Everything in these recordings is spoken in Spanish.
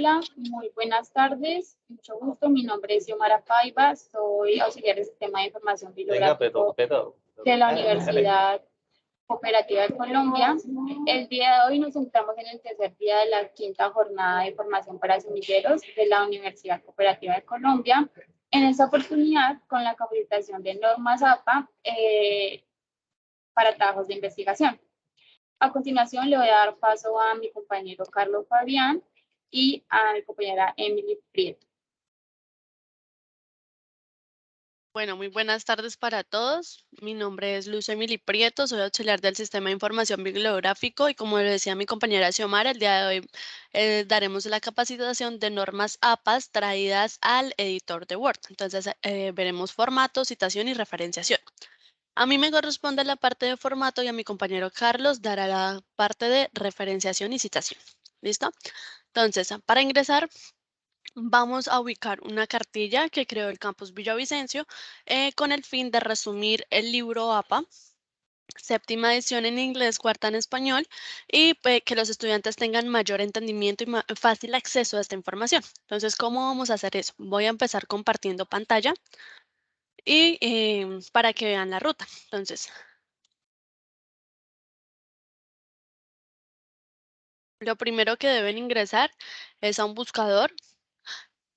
Hola, muy buenas tardes. Mucho gusto. Mi nombre es Xiomara Paiva. Soy auxiliar de Sistema de Información Bibliográfico de la Universidad Cooperativa de Colombia. El día de hoy nos encontramos en el tercer día de la quinta jornada de formación para semilleros de la Universidad Cooperativa de Colombia. En esta oportunidad, con la capacitación de normas APA para trabajos de investigación. A continuación, le voy a dar paso a mi compañero Carlos Fabián y a mi compañera Emily Prieto. Bueno, muy buenas tardes para todos. Mi nombre es Luz Emily Prieto, soy auxiliar del Sistema de Información Bibliográfico y como le decía mi compañera Xiomara, el día de hoy daremos la capacitación de normas APAS traídas al editor de Word. Entonces veremos formato, citación y referenciación. A mí me corresponde la parte de formato y a mi compañero Carlos dará la parte de referenciación y citación. ¿Listo? Entonces, para ingresar, vamos a ubicar una cartilla que creó el Campus Villavicencio con el fin de resumir el libro APA, séptima edición en inglés, cuarta en español, y que los estudiantes tengan mayor entendimiento y fácil acceso a esta información. Entonces, ¿cómo vamos a hacer eso? Voy a empezar compartiendo pantalla y para que vean la ruta. Entonces, lo primero que deben ingresar es a un buscador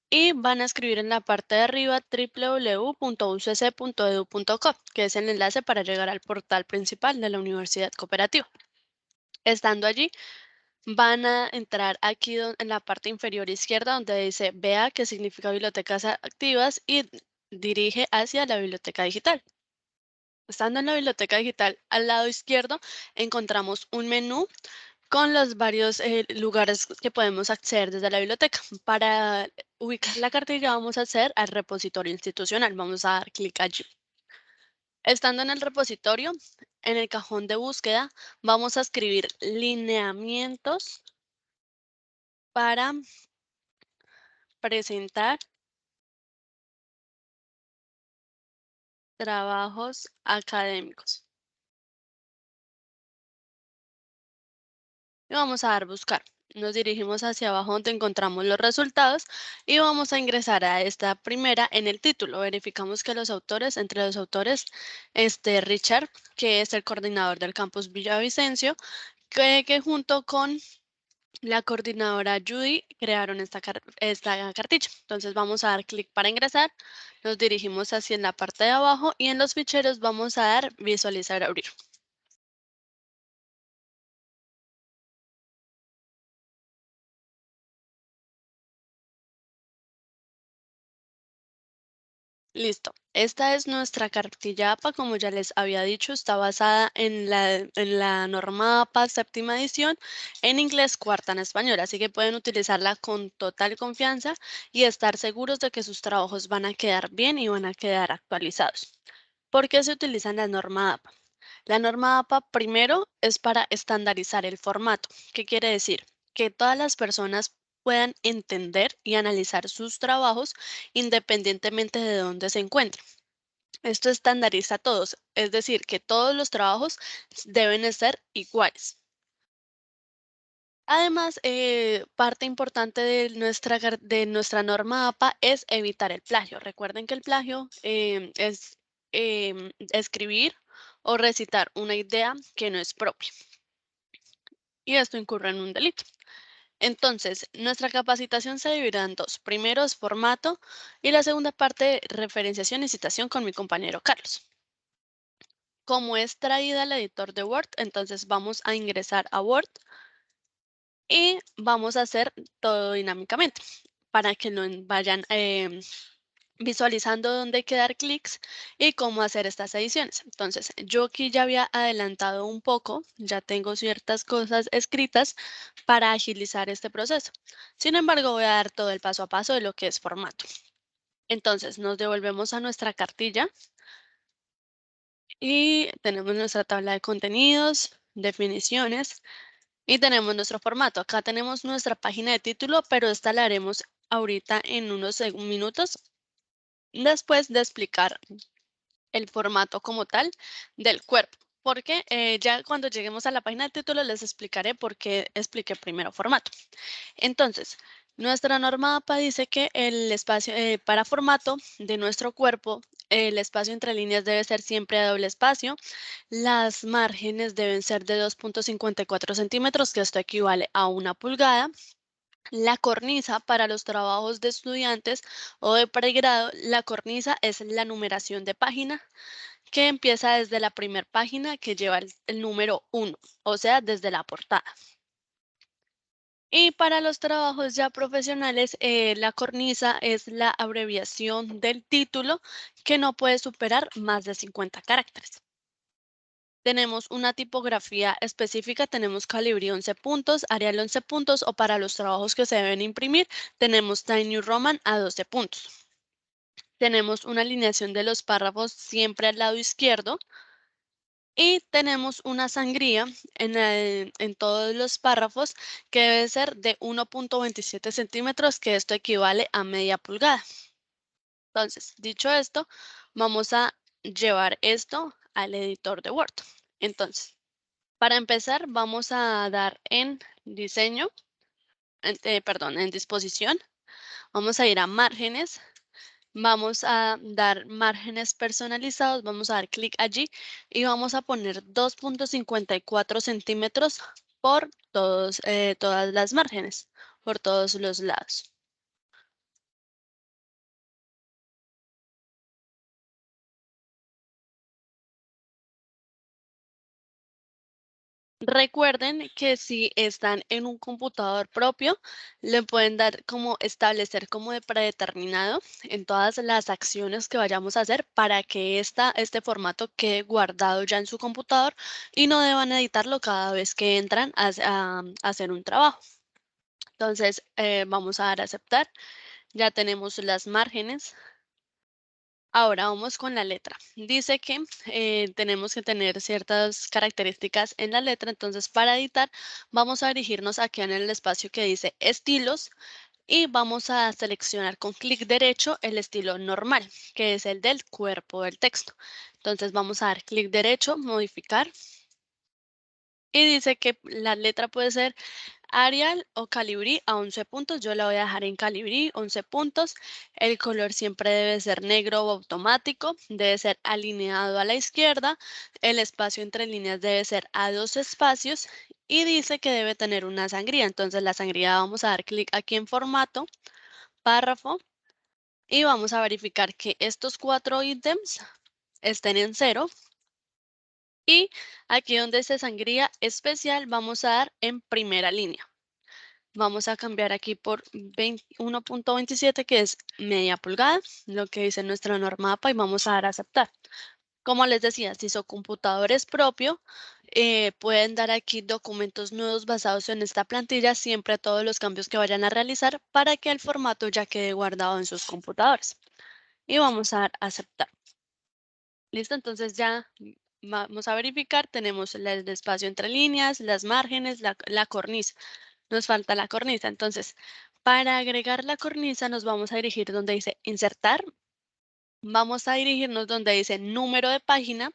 y van a escribir en la parte de arriba www.ucc.edu.co, que es el enlace para llegar al portal principal de la Universidad Cooperativa. Estando allí, van a entrar aquí en la parte inferior izquierda donde dice BA, que significa bibliotecas activas, y dirige hacia la biblioteca digital. Estando en la biblioteca digital, al lado izquierdo encontramos un menú con los varios lugares que podemos acceder desde la biblioteca. Para ubicar la cartilla vamos a hacer al repositorio institucional. Vamos a dar clic allí. Estando en el repositorio, en el cajón de búsqueda, vamos a escribir lineamientos para presentar trabajos académicos. Y vamos a dar buscar. Nos dirigimos hacia abajo donde encontramos los resultados y vamos a ingresar a esta primera en el título. Verificamos que los autores, entre los autores, Richard, que es el coordinador del campus Villavicencio, que junto con la coordinadora Judy crearon esta cartilla. Entonces vamos a dar clic para ingresar, nos dirigimos hacia la parte de abajo y en los ficheros vamos a dar visualizar abrir. Listo. Esta es nuestra cartilla APA, como ya les había dicho, está basada en la norma APA séptima edición en inglés, cuarta en español, así que pueden utilizarla con total confianza y estar seguros de que sus trabajos van a quedar bien y van a quedar actualizados. ¿Por qué se utiliza la norma APA? La norma APA primero es para estandarizar el formato. ¿Qué quiere decir? Que todas las personas puedan entender y analizar sus trabajos independientemente de dónde se encuentren. Esto estandariza a todos, es decir, que todos los trabajos deben ser iguales. Además, parte importante de nuestra norma APA es evitar el plagio. Recuerden que el plagio es escribir o recitar una idea que no es propia. Y esto incurre en un delito. Entonces, nuestra capacitación se dividirá en dos. Primero es formato y la segunda parte, referenciación y citación con mi compañero Carlos. Como es traída al editor de Word, entonces vamos a ingresar a Word y vamos a hacer todo dinámicamente para que lo vayan visualizando dónde hay que dar clics y cómo hacer estas ediciones. Entonces, yo aquí ya había adelantado un poco, ya tengo ciertas cosas escritas para agilizar este proceso. Sin embargo, voy a dar todo el paso a paso de lo que es formato. Entonces, nos devolvemos a nuestra cartilla y tenemos nuestra tabla de contenidos, definiciones y tenemos nuestro formato. Acá tenemos nuestra página de título, pero esta la haremos ahorita en unos minutos después de explicar el formato como tal del cuerpo. Porque ya cuando lleguemos a la página del título les explicaré por qué expliqué primero formato. Entonces, Nuestra norma APA dice que el espacio para formato de nuestro cuerpo, el espacio entre líneas debe ser siempre a doble espacio. Las márgenes deben ser de 2.54 centímetros, que esto equivale a 1 pulgada. La cornisa para los trabajos de estudiantes o de pregrado, la cornisa es la numeración de página que empieza desde la primera página que lleva el número 1, o sea, desde la portada. Y para los trabajos ya profesionales, la cornisa es la abreviación del título que no puede superar más de 50 caracteres. Tenemos una tipografía específica, tenemos Calibri 11 puntos, Arial 11 puntos o para los trabajos que se deben imprimir, tenemos Times New Roman a 12 puntos. Tenemos una alineación de los párrafos siempre al lado izquierdo y tenemos una sangría en todos los párrafos que debe ser de 1.27 centímetros, que esto equivale a media pulgada. Entonces, dicho esto, vamos a llevar esto al editor de Word. Entonces, para empezar, vamos a dar en diseño, en disposición. Vamos a ir a márgenes. Vamos a dar márgenes personalizados. Vamos a dar clic allí y vamos a poner 2.54 centímetros por todas las márgenes, por todos los lados. Recuerden que si están en un computador propio, le pueden dar como establecer como de predeterminado en todas las acciones que vayamos a hacer para que este formato quede guardado ya en su computador y no deban editarlo cada vez que entran a hacer un trabajo. Entonces, vamos a dar a aceptar. Ya tenemos las márgenes. Ahora vamos con la letra. Dice que tenemos que tener ciertas características en la letra, entonces para editar vamos a dirigirnos aquí en el espacio que dice estilos y vamos a seleccionar con clic derecho el estilo normal, que es el del cuerpo del texto. Entonces vamos a dar clic derecho, modificar y dice que la letra puede ser Arial o Calibri a 11 puntos. Yo la voy a dejar en Calibri, 11 puntos. El color siempre debe ser negro o automático. Debe ser alineado a la izquierda. El espacio entre líneas debe ser a 2 espacios. Y dice que debe tener una sangría. Entonces la sangría vamos a dar clic aquí en formato, párrafo. Y vamos a verificar que estos 4 ítems estén en 0. Y aquí donde dice sangría especial vamos a dar en primera línea. Vamos a cambiar aquí por 1.27, que es media pulgada, lo que dice nuestra norma APA, y vamos a dar a aceptar. Como les decía, si su computador es propio, pueden dar aquí documentos nuevos basados en esta plantilla, siempre a todos los cambios que vayan a realizar para que el formato ya quede guardado en sus computadores. Y vamos a dar a aceptar. Listo, entonces ya vamos a verificar, tenemos el espacio entre líneas, las márgenes, la cornisa. Nos falta la cornisa. Entonces, para agregar la cornisa nos vamos a dirigir donde dice insertar. Vamos a dirigirnos donde dice número de página.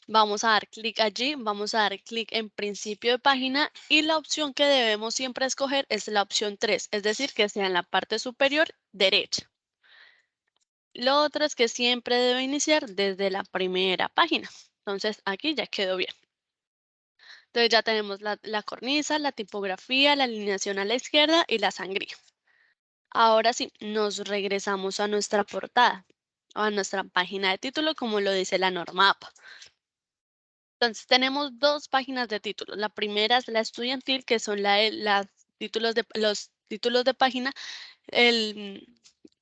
Vamos a dar clic allí. Vamos a dar clic en principio de página y la opción que debemos siempre escoger es la opción 3, es decir, que sea en la parte superior derecha. Lo otro es que siempre debe iniciar desde la primera página. Entonces, aquí ya quedó bien. Entonces ya tenemos la cornisa, la tipografía, la alineación a la izquierda y la sangría. Ahora sí, nos regresamos a nuestra portada, o a nuestra página de título, como lo dice la norma APA. Entonces, tenemos dos páginas de título. La primera es la estudiantil, que son los títulos de página,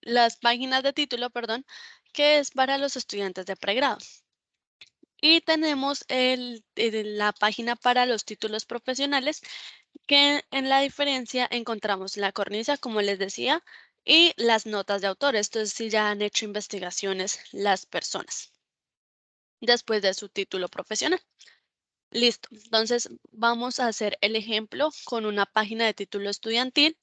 las páginas de título, perdón, que es para los estudiantes de pregrado. Y tenemos la página para los títulos profesionales, que en la diferencia encontramos la cornisa, como les decía, y las notas de autor. Esto es si ya han hecho investigaciones las personas después de su título profesional. Listo. Entonces vamos a hacer el ejemplo con una página de título estudiantil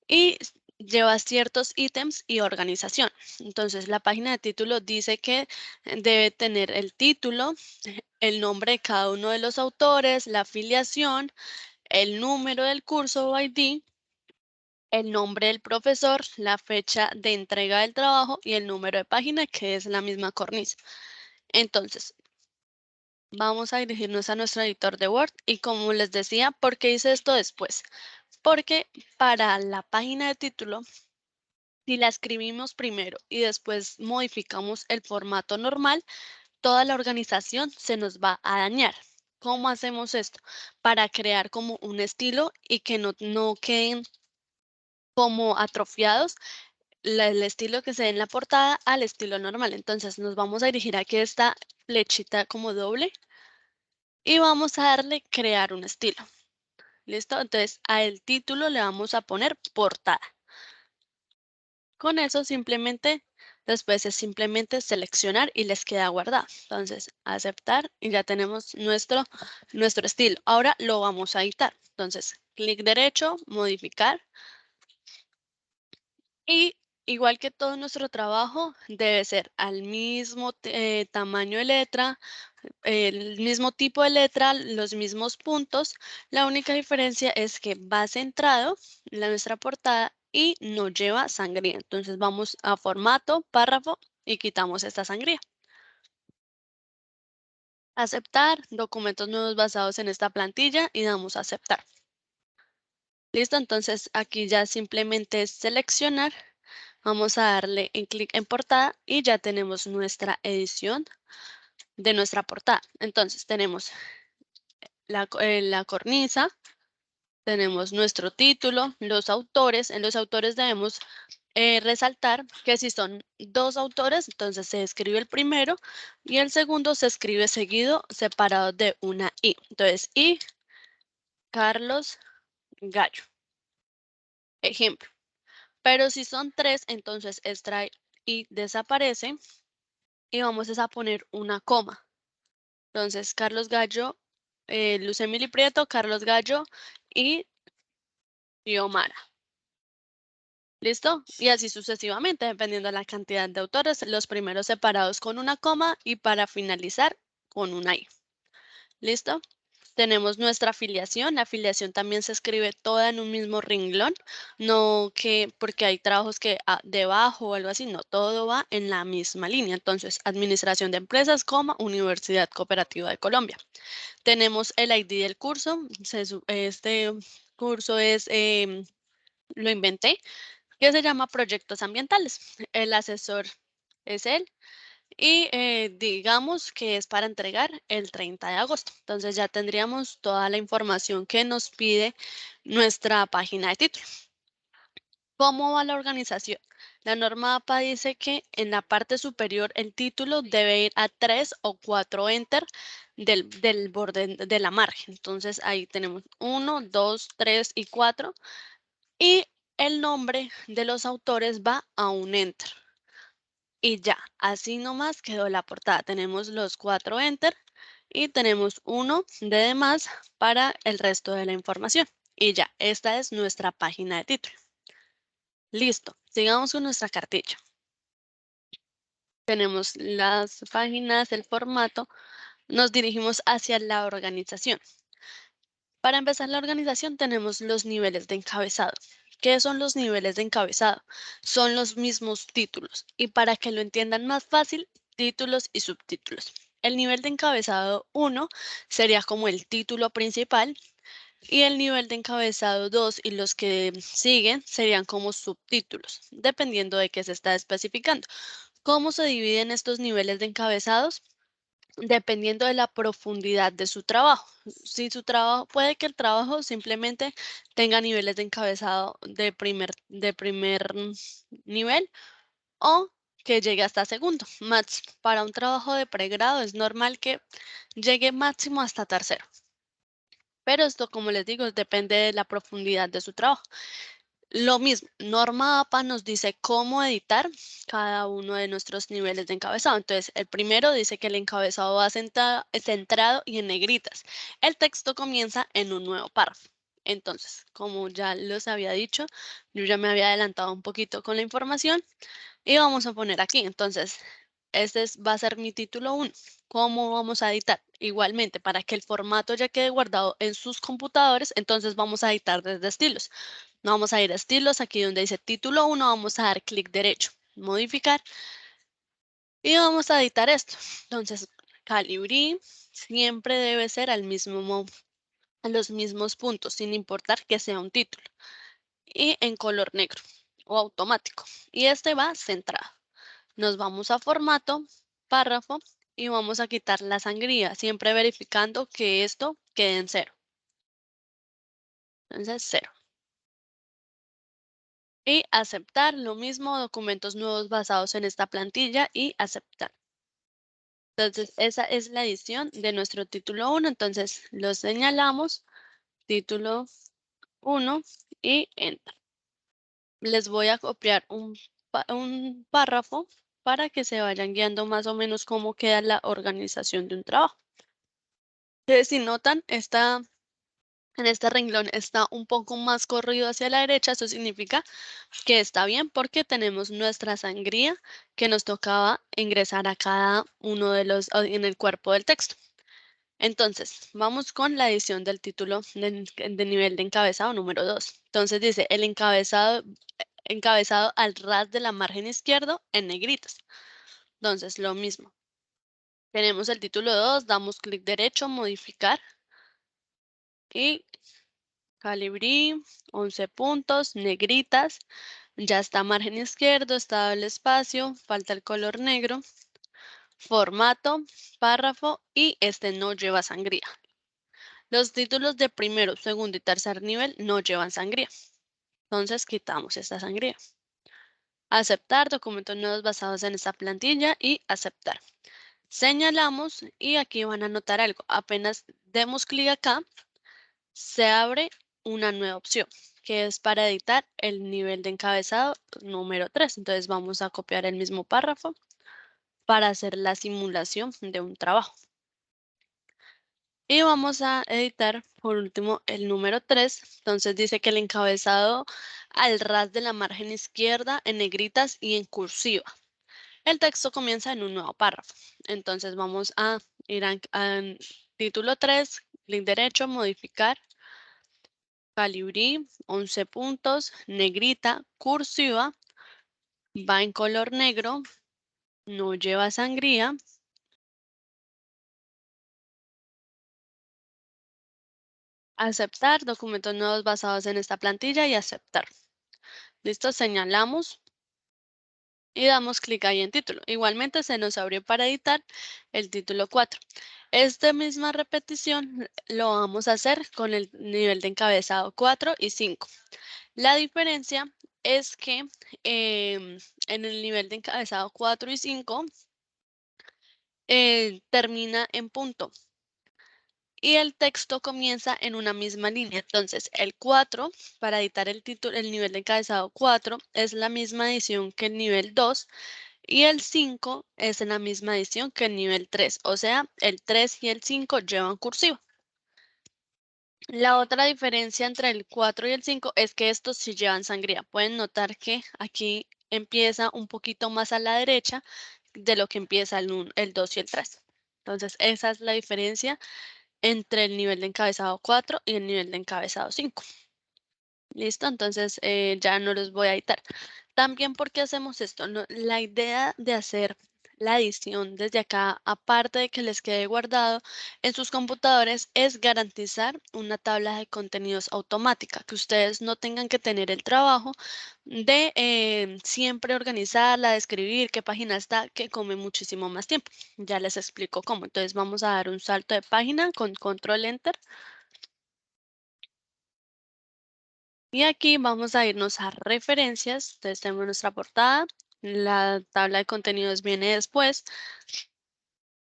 y lleva ciertos ítems y organización. Entonces la página de título dice que debe tener el título, el nombre de cada uno de los autores, la afiliación, el número del curso o ID, el nombre del profesor, la fecha de entrega del trabajo y el número de página, que es la misma cornisa. Entonces, vamos a dirigirnos a nuestro editor de Word y como les decía, ¿por qué hice esto después? Porque para la página de título, si la escribimos primero y después modificamos el formato normal, toda la organización se nos va a dañar. ¿Cómo hacemos esto? Para crear como un estilo y que no queden como atrofiados el estilo que se ve en la portada al estilo normal. Entonces nos vamos a dirigir aquí a esta flechita como doble y vamos a darle crear un estilo. ¿Listo? Entonces al título le vamos a poner portada. Con eso simplemente, después es simplemente seleccionar y les queda guardado. Entonces aceptar y ya tenemos nuestro estilo. Ahora lo vamos a editar. Entonces clic derecho, modificar. Y igual que todo nuestro trabajo, debe ser al mismo tamaño de letra, el mismo tipo de letra, los mismos puntos. La única diferencia es que va centrado en nuestra portada y no lleva sangría. Entonces vamos a formato, párrafo y quitamos esta sangría. Aceptar, documentos nuevos basados en esta plantilla y damos a aceptar. Listo, entonces aquí ya simplemente es seleccionar. Vamos a darle en clic en portada y ya tenemos nuestra edición de nuestra portada. Entonces tenemos la cornisa, tenemos nuestro título, los autores. En los autores debemos resaltar que si son dos autores, entonces se escribe el primero y el segundo se escribe seguido, separado de una I. Entonces, I, Carlos Gallo. Ejemplo. Pero si son tres, entonces extra I desaparece y vamos a poner una coma. Entonces, Carlos Gallo, Luz Emily Prieto, Carlos Gallo y Xiomara. ¿Listo? Y así sucesivamente, dependiendo de la cantidad de autores, los primeros separados con una coma y para finalizar con una I. ¿Listo? Tenemos nuestra afiliación. La afiliación también se escribe toda en un mismo renglón, no que porque hay trabajos que debajo o algo así, no, todo va en la misma línea. Entonces, Administración de Empresas, Universidad Cooperativa de Colombia. Tenemos el ID del curso. Este curso lo inventé, que se llama Proyectos Ambientales. El asesor es él y digamos que es para entregar el 30 de agosto. Entonces ya tendríamos toda la información que nos pide nuestra página de título. ¿Cómo va la organización? La norma APA dice que en la parte superior el título debe ir a 3 o 4 enter del borde de la margen. Entonces ahí tenemos 1, 2, 3 y 4. Y el nombre de los autores va a un enter. Y ya, así nomás quedó la portada. Tenemos los 4 enter y tenemos uno de demás para el resto de la información. Y ya, esta es nuestra página de título. Listo, sigamos con nuestra cartilla. Tenemos las páginas, el formato. Nos dirigimos hacia la organización. Para empezar la organización tenemos los niveles de encabezado. ¿Qué son los niveles de encabezado? Son los mismos títulos. Y para que lo entiendan más fácil, títulos y subtítulos. El nivel de encabezado 1 sería como el título principal y el nivel de encabezado 2 y los que siguen serían como subtítulos, dependiendo de qué se está especificando. ¿Cómo se dividen estos niveles de encabezados? Dependiendo de la profundidad de su trabajo. Si su trabajo, puede que el trabajo simplemente tenga niveles de encabezado de primer nivel o que llegue hasta segundo. Para un trabajo de pregrado es normal que llegue máximo hasta tercero. Pero esto, como les digo, depende de la profundidad de su trabajo. Lo mismo, norma APA nos dice cómo editar cada uno de nuestros niveles de encabezado. Entonces, el primero dice que el encabezado va centrado y en negritas. El texto comienza en un nuevo párrafo. Entonces, como ya los había dicho, yo ya me había adelantado un poquito con la información y vamos a poner aquí. Entonces, va a ser mi título 1. ¿Cómo vamos a editar? Igualmente, para que el formato ya quede guardado en sus computadores, entonces vamos a editar desde estilos. No vamos a ir a estilos, aquí donde dice título 1, vamos a dar clic derecho, modificar, y vamos a editar esto. Entonces, Calibri siempre debe ser a los mismos puntos, sin importar que sea un título, y en color negro o automático. Y este va centrado. Nos vamos a formato, párrafo, y vamos a quitar la sangría, siempre verificando que esto quede en 0. Entonces, 0. Y aceptar, lo mismo, documentos nuevos basados en esta plantilla y aceptar. Entonces, esa es la edición de nuestro título 1. Entonces, lo señalamos, título 1 y enter. Les voy a copiar un párrafo para que se vayan guiando más o menos cómo queda la organización de un trabajo. Entonces, si notan, en este renglón está un poco más corrido hacia la derecha. Eso significa que está bien porque tenemos nuestra sangría que nos tocaba ingresar a cada uno de los en el cuerpo del texto. Entonces, vamos con la edición del título de nivel de encabezado número 2. Entonces dice el encabezado al ras de la margen izquierdo en negritas. Entonces, lo mismo. Tenemos el título 2, damos clic derecho, modificar y Calibri, 11 puntos, negritas. Ya está margen izquierdo, está el espacio, falta el color negro. Formato, párrafo y este no lleva sangría. Los títulos de primero, segundo y tercer nivel no llevan sangría. Entonces quitamos esta sangría. Aceptar documentos nuevos basados en esta plantilla y aceptar. Señalamos y aquí van a notar algo. Apenas demos clic acá, se abre una nueva opción que es para editar el nivel de encabezado número 3. Entonces vamos a copiar el mismo párrafo para hacer la simulación de un trabajo. Y vamos a editar por último el número 3. Entonces dice que el encabezado al ras de la margen izquierda en negritas y en cursiva. El texto comienza en un nuevo párrafo. Entonces vamos a ir a título 3, clic derecho, modificar, Calibri, 11 puntos, negrita, cursiva, va en color negro, no lleva sangría. Aceptar, documentos nuevos basados en esta plantilla y aceptar. Listo, señalamos y damos clic ahí en título. Igualmente se nos abrió para editar el título 4. Esta misma repetición lo vamos a hacer con el nivel de encabezado 4 y 5. La diferencia es que en el nivel de encabezado 4 y 5 termina en punto y el texto comienza en una misma línea. Entonces, el 4, para editar el título, el nivel de encabezado 4 es la misma edición que el nivel 2 y el 5 es en la misma edición que el nivel 3. O sea, el 3 y el 5 llevan cursiva. La otra diferencia entre el 4 y el 5 es que estos sí llevan sangría. Pueden notar que aquí empieza un poquito más a la derecha de lo que empieza el 2 y el 3. Entonces, esa es la diferencia entre el nivel de encabezado 4 y el nivel de encabezado 5. ¿Listo? Entonces ya no los voy a editar. También, ¿por qué hacemos esto? La idea de hacer la edición desde acá, aparte de que les quede guardado en sus computadores, es garantizar una tabla de contenidos automática, que ustedes no tengan que tener el trabajo de siempre organizarla, de escribir qué página está, que come muchísimo más tiempo. Ya les explico cómo. Entonces vamos a dar un salto de página con control enter. Y aquí vamos a irnos a referencias. Entonces tenemos nuestra portada. La tabla de contenidos viene después.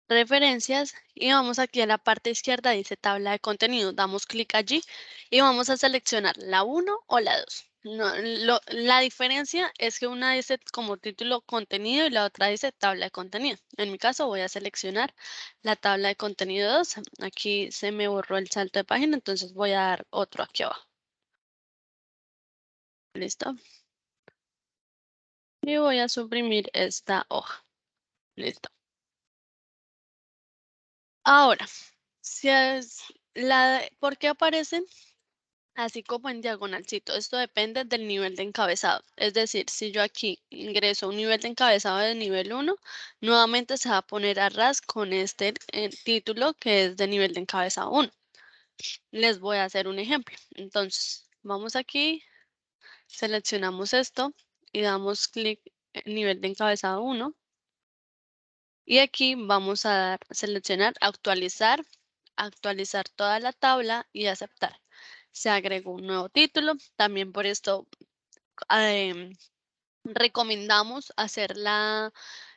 Referencias. Y vamos aquí a la parte izquierda, dice tabla de contenido. Damos clic allí y vamos a seleccionar la 1 o la 2. La diferencia es que una dice como título contenido y la otra dice tabla de contenido. En mi caso voy a seleccionar la tabla de contenido 2. Aquí se me borró el salto de página, entonces voy a dar otro aquí abajo. ¿Listo? Y voy a suprimir esta hoja. Listo. Ahora, ¿por qué aparecen así como en diagonalcito. Esto depende del nivel de encabezado. Es decir, si yo aquí ingreso un nivel de encabezado de nivel 1, nuevamente se va a poner a ras con este título que es de nivel de encabezado 1. Les voy a hacer un ejemplo. Entonces, vamos aquí, seleccionamos esto y damos clic en nivel de encabezado 1. Y aquí vamos a seleccionar actualizar, actualizar toda la tabla y aceptar. Se agregó un nuevo título. También por esto recomendamos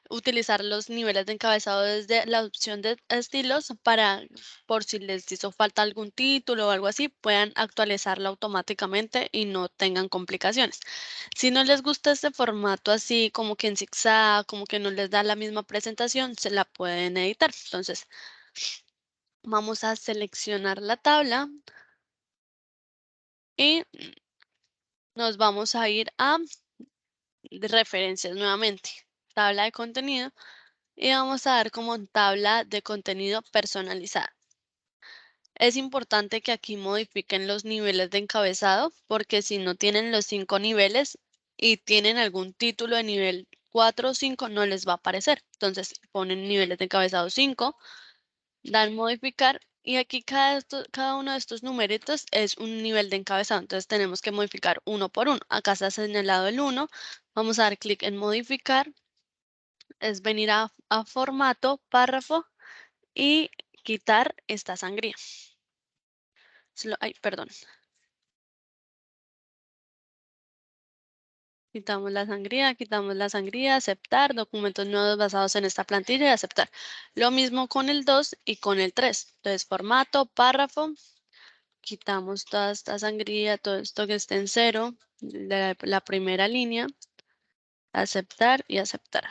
utilizar los niveles de encabezado desde la opción de estilos para, por si les hizo falta algún título o algo así, puedan actualizarlo automáticamente y no tengan complicaciones. Si no les gusta este formato así como que en zigzag, como que no les da la misma presentación, se la pueden editar. Entonces, vamos a seleccionar la tabla y nos vamos a ir a referencias nuevamente, tabla de contenido, y vamos a dar como tabla de contenido personalizada. Es importante que aquí modifiquen los niveles de encabezado porque si no tienen los 5 niveles y tienen algún título de nivel 4 o 5 no les va a aparecer. Entonces ponen niveles de encabezado 5, dan modificar y aquí cada uno de estos numeritos es un nivel de encabezado. Entonces tenemos que modificar uno por uno. Acá está señalado el 1. Vamos a dar clic en modificar. Es venir a formato, párrafo y quitar esta sangría. Ay, perdón. Quitamos la sangría, aceptar, documentos nuevos basados en esta plantilla y aceptar. Lo mismo con el 2 y con el 3. Entonces, formato, párrafo, quitamos toda esta sangría, todo esto que esté en 0, la primera línea, aceptar y aceptar.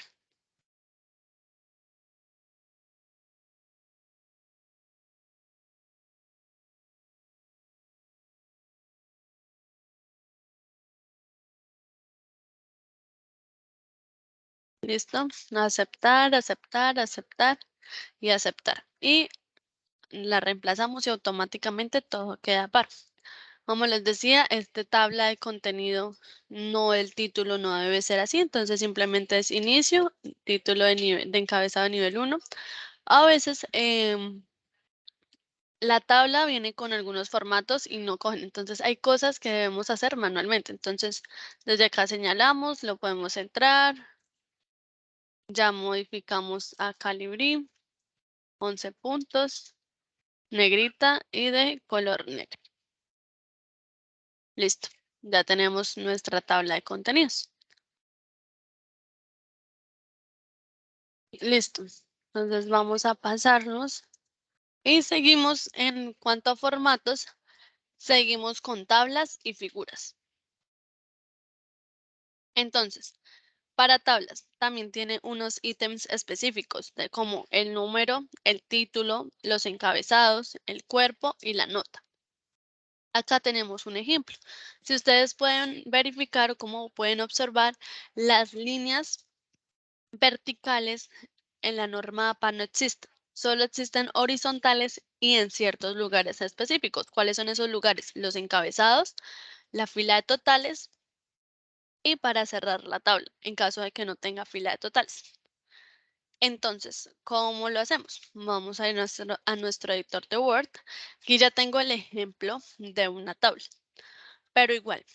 ¿Listo? Aceptar, aceptar, aceptar y aceptar. Y la reemplazamos y automáticamente todo queda par. Como les decía, esta tabla de contenido, no el título no debe ser así, entonces simplemente es inicio, título de encabezado nivel 1. A veces la tabla viene con algunos formatos y no cogen, entonces hay cosas que debemos hacer manualmente. Entonces, desde acá señalamos, lo podemos entrar, ya modificamos a Calibri, 11 puntos, negrita y de color negro. Listo, ya tenemos nuestra tabla de contenidos. Listo. Entonces vamos a pasarnos y seguimos en cuanto a formatos, seguimos con tablas y figuras. Entonces, para tablas también tiene unos ítems específicos como el número, el título, los encabezados, el cuerpo y la nota. Acá tenemos un ejemplo. Si ustedes pueden verificar o como pueden observar, las líneas verticales en la norma APA no existen. Solo existen horizontales y en ciertos lugares específicos. ¿Cuáles son esos lugares? Los encabezados, la fila de totales y para cerrar la tabla, en caso de que no tenga fila de totales. Entonces, ¿cómo lo hacemos? Vamos a ir a nuestro editor de Word. Aquí ya tengo el ejemplo de una tabla. Pero igual,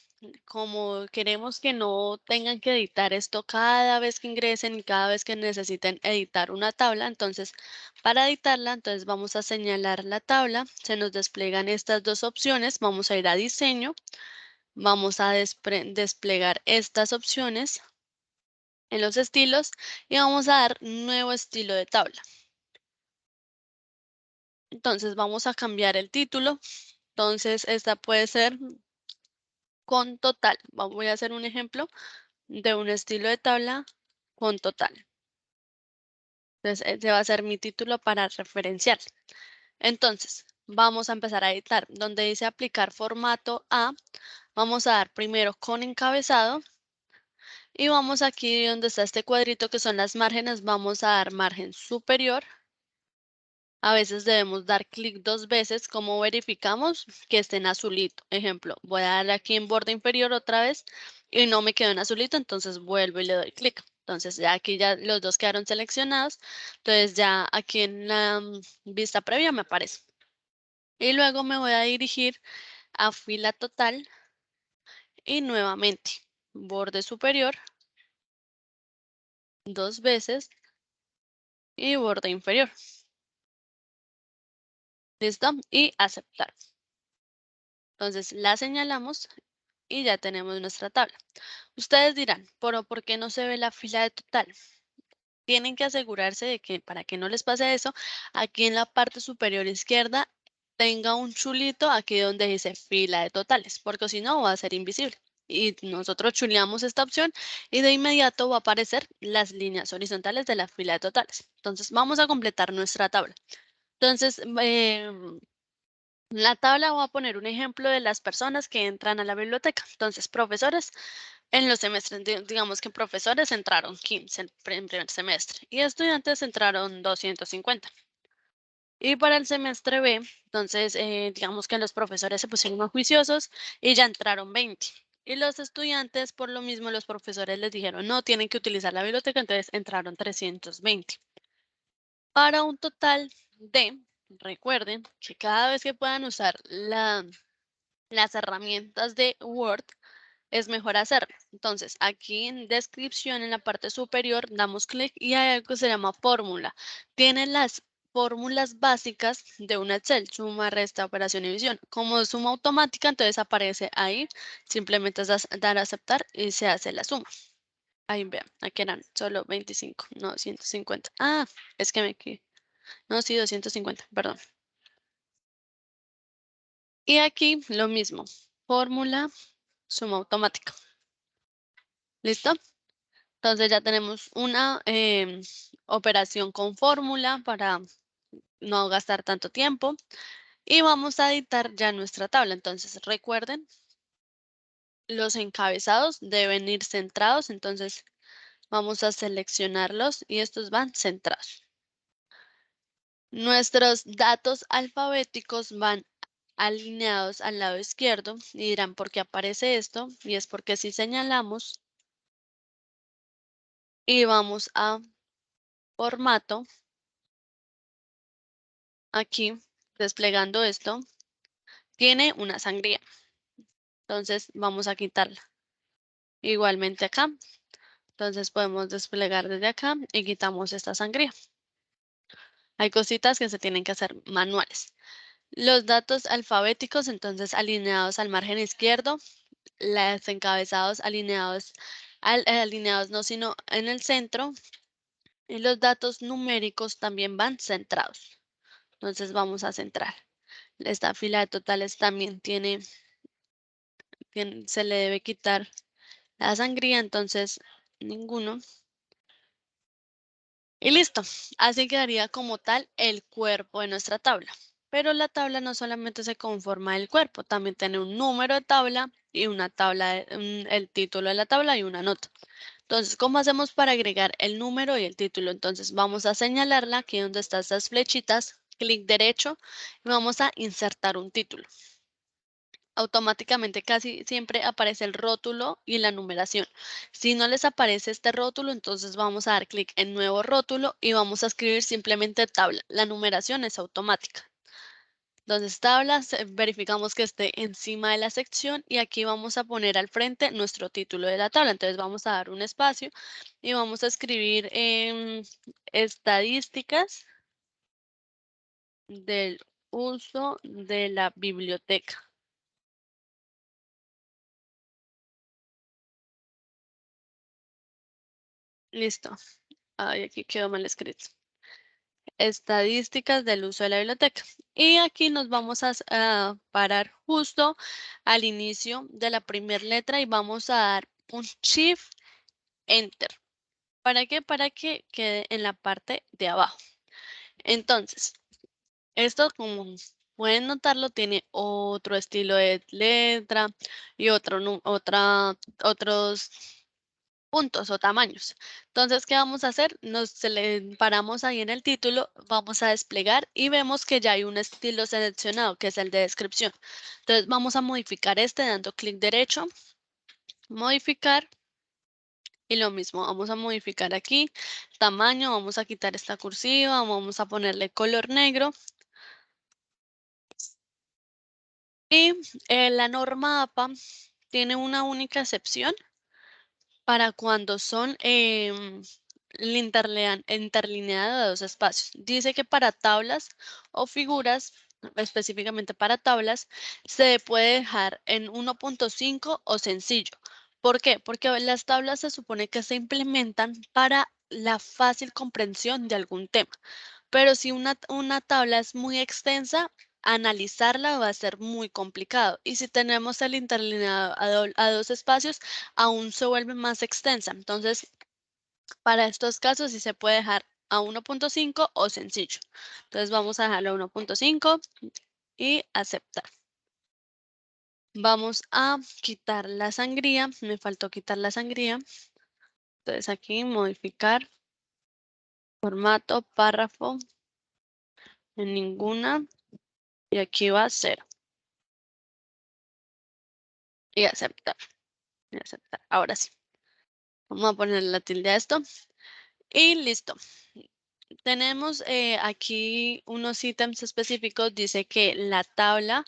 como queremos que no tengan que editar esto cada vez que ingresen y cada vez que necesiten editar una tabla, entonces para editarla, entonces vamos a señalar la tabla, se nos despliegan estas dos opciones, vamos a ir a diseño, vamos a desplegar estas opciones en los estilos y vamos a dar nuevo estilo de tabla. Entonces vamos a cambiar el título, entonces esta puede ser con total, voy a hacer un ejemplo de un estilo de tabla con total. Entonces, ese va a ser mi título para referenciar. Entonces, vamos a empezar a editar. Donde dice aplicar formato A, vamos a dar primero con encabezado. Y vamos aquí donde está este cuadrito que son las márgenes, vamos a dar margen superior a veces debemos dar clic 2 veces. ¿Cómo verificamos que esté en azulito? Ejemplo, voy a darle aquí en borde inferior otra vez y no me quedó en azulito, entonces vuelvo y le doy clic. Entonces ya aquí ya los dos quedaron seleccionados. Entonces ya aquí en la vista previa me aparece. Y luego me voy a dirigir a fila total y nuevamente borde superior 2 veces y borde inferior. ¿Listo? Y aceptar. Entonces la señalamos y ya tenemos nuestra tabla. Ustedes dirán, pero ¿por qué no se ve la fila de total? Tienen que asegurarse de que, para que no les pase eso, aquí en la parte superior izquierda tenga un chulito aquí donde dice fila de totales, porque si no va a ser invisible. Y nosotros chuleamos esta opción y de inmediato va a aparecer las líneas horizontales de la fila de totales. Entonces vamos a completar nuestra tabla. Entonces, la tabla voy a poner un ejemplo de las personas que entran a la biblioteca. Entonces, profesores en los semestres, digamos que profesores entraron 15 en primer semestre y estudiantes entraron 250. Y para el semestre B, entonces, digamos que los profesores se pusieron más juiciosos y ya entraron 20. Y los estudiantes, por lo mismo, los profesores les dijeron, no, tienen que utilizar la biblioteca, entonces entraron 320. Para un total de, recuerden que cada vez que puedan usar las herramientas de Word, es mejor hacerlo. Entonces, aquí en descripción, en la parte superior, damos clic y hay algo que se llama fórmula. Tiene las fórmulas básicas de un Excel, suma, resta, operación y división. Como es suma automática, entonces aparece ahí, simplemente es dar a aceptar y se hace la suma. Ahí vean, aquí eran solo 25, no 150. Ah, es que me equivoqué. No, sí, 250, perdón. Y aquí lo mismo, fórmula, suma automática. ¿Listo? Entonces ya tenemos una operación con fórmula para no gastar tanto tiempo y vamos a editar ya nuestra tabla. Entonces recuerden, los encabezados deben ir centrados, entonces vamos a seleccionarlos y estos van centrados. Nuestros datos alfabéticos van alineados al lado izquierdo y dirán por qué aparece esto, y es porque si señalamos y vamos a formato, aquí desplegando esto, tiene una sangría. Entonces vamos a quitarla. Igualmente acá. Entonces podemos desplegar desde acá y quitamos esta sangría. Hay cositas que se tienen que hacer manuales. Los datos alfabéticos, entonces alineados al margen izquierdo, los encabezados alineados, alineados no sino en el centro, y los datos numéricos también van centrados. Entonces vamos a centrar. Esta fila de totales también se le debe quitar la sangría, entonces ninguno. Y listo, así quedaría como tal el cuerpo de nuestra tabla. Pero la tabla no solamente se conforma del cuerpo, también tiene un número de tabla y una tabla, el título de la tabla y una nota. Entonces, ¿cómo hacemos para agregar el número y el título? Entonces, vamos a señalarla aquí donde están estas flechitas, clic derecho, y vamos a insertar un título. Automáticamente casi siempre aparece el rótulo y la numeración. Si no les aparece este rótulo, entonces vamos a dar clic en nuevo rótulo y vamos a escribir simplemente tabla. La numeración es automática. Entonces tabla, verificamos que esté encima de la sección y aquí vamos a poner al frente nuestro título de la tabla. Entonces vamos a dar un espacio y vamos a escribir estadísticas del uso de la biblioteca. Listo. Ay, aquí quedó mal escrito. Estadísticas del uso de la biblioteca. Y aquí nos vamos a parar justo al inicio de la primera letra y vamos a dar un Shift Enter. ¿Para qué? Para que quede en la parte de abajo. Entonces, esto, como pueden notarlo, tiene otro estilo de letra y otros puntos o tamaños. Entonces, ¿qué vamos a hacer? Paramos ahí en el título, vamos a desplegar y vemos que ya hay un estilo seleccionado, que es el de descripción. Entonces, vamos a modificar este dando clic derecho, modificar. Y lo mismo, vamos a modificar aquí tamaño, vamos a quitar esta cursiva, vamos a ponerle color negro. Y la norma APA tiene una única excepción para cuando son interlineadas de dos espacios. Dice que para tablas o figuras, específicamente para tablas, se puede dejar en 1.5 o sencillo. ¿Por qué? Porque las tablas se supone que se implementan para la fácil comprensión de algún tema. Pero si una tabla es muy extensa, analizarla va a ser muy complicado. Y si tenemos el interlineado a dos espacios, aún se vuelve más extensa. Entonces, para estos casos sí se puede dejar a 1.5 o sencillo. Entonces vamos a dejarlo a 1.5 y aceptar. Vamos a quitar la sangría. Me faltó quitar la sangría. Entonces aquí modificar formato, párrafo, en ninguna. Y aquí va a 0. Y aceptar. Y aceptar. Ahora sí. Vamos a poner la tilde a esto. Y listo. Tenemos aquí unos ítems específicos. Dice que la tabla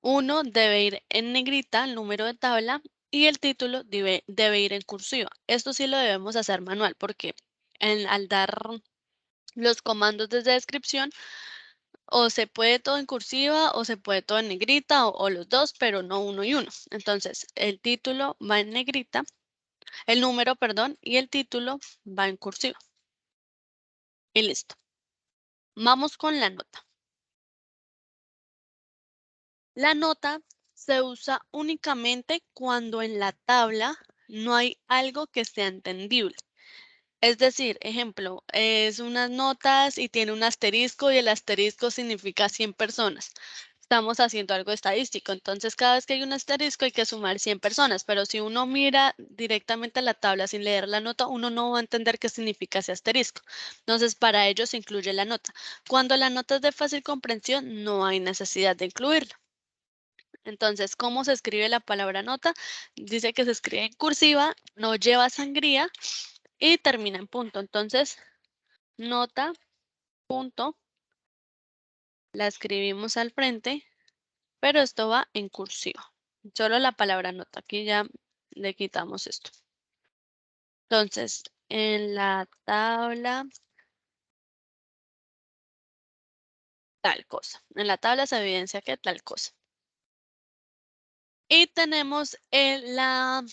1 debe ir en negrita, el número de tabla, y el título debe ir en cursiva. Esto sí lo debemos hacer manual porque al dar los comandos desde descripción, o se puede todo en cursiva o se puede todo en negrita o los dos, pero no uno y uno. Entonces, el título va en negrita, el número, perdón, y el título va en cursiva. Y listo. Vamos con la nota. La nota se usa únicamente cuando en la tabla no hay algo que sea entendible. Es decir, ejemplo, es unas notas y tiene un asterisco y el asterisco significa 100 personas. Estamos haciendo algo estadístico, entonces cada vez que hay un asterisco hay que sumar 100 personas, pero si uno mira directamente a la tabla sin leer la nota, uno no va a entender qué significa ese asterisco. Entonces, para ello se incluye la nota. Cuando la nota es de fácil comprensión, no hay necesidad de incluirla. Entonces, ¿cómo se escribe la palabra nota? Dice que se escribe en cursiva, no lleva sangría y termina en punto. Entonces, nota, punto, la escribimos al frente, pero esto va en cursiva. Solo la palabra nota. Aquí ya le quitamos esto. Entonces, en la tabla, tal cosa. En la tabla se evidencia que tal cosa. Y tenemos la